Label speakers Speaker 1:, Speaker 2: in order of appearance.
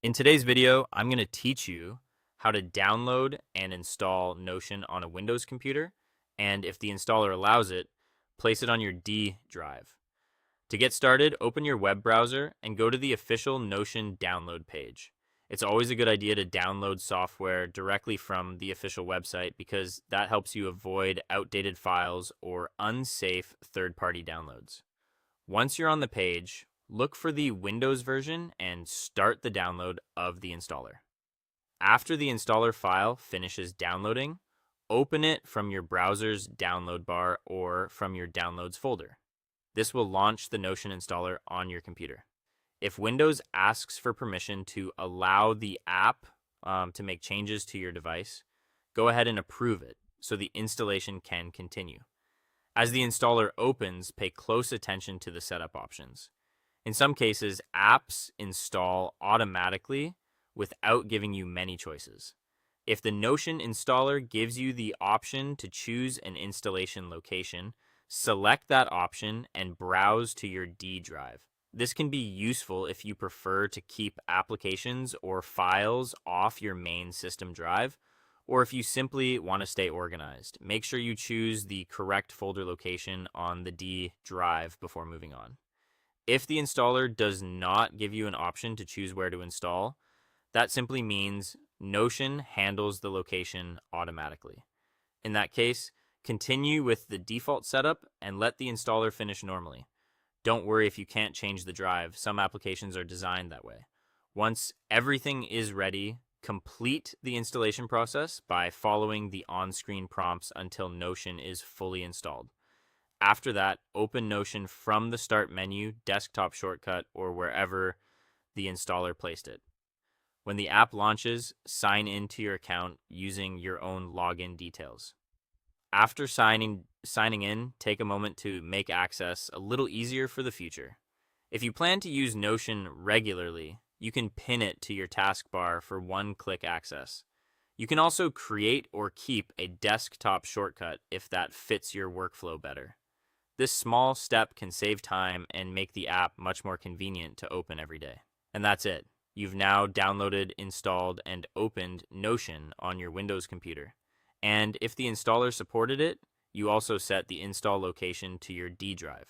Speaker 1: In today's video, I'm going to teach you how to download and install Notion on a Windows computer, and if the installer allows it, place it on your D drive. To get started, open your web browser and go to the official Notion download page. It's always a good idea to download software directly from the official website because that helps you avoid outdated files or unsafe third-party downloads. Once you're on the page, look for the Windows version and start the download of the installer. After the installer file finishes downloading, open it from your browser's download bar or from your downloads folder. This will launch the Notion installer on your computer. If Windows asks for permission to allow the app to make changes to your device, go ahead and approve it so the installation can continue. As the installer opens, pay close attention to the setup options. In some cases, apps install automatically without giving you many choices. If the Notion installer gives you the option to choose an installation location, select that option and browse to your D drive. This can be useful if you prefer to keep applications or files off your main system drive, or if you simply want to stay organized. Make sure you choose the correct folder location on the D drive before moving on. If the installer does not give you an option to choose where to install, that simply means Notion handles the location automatically. In that case, continue with the default setup and let the installer finish normally. Don't worry if you can't change the drive. Some applications are designed that way. Once everything is ready, complete the installation process by following the on-screen prompts until Notion is fully installed. After that, open Notion from the Start menu, desktop shortcut, or wherever the installer placed it. When the app launches, sign into your account using your own login details. After signing in, take a moment to make access a little easier for the future. If you plan to use Notion regularly, you can pin it to your taskbar for one-click access. You can also create or keep a desktop shortcut if that fits your workflow better. This small step can save time and make the app much more convenient to open every day. And that's it. You've now downloaded, installed, and opened Notion on your Windows computer. And if the installer supported it, you also set the install location to your D drive.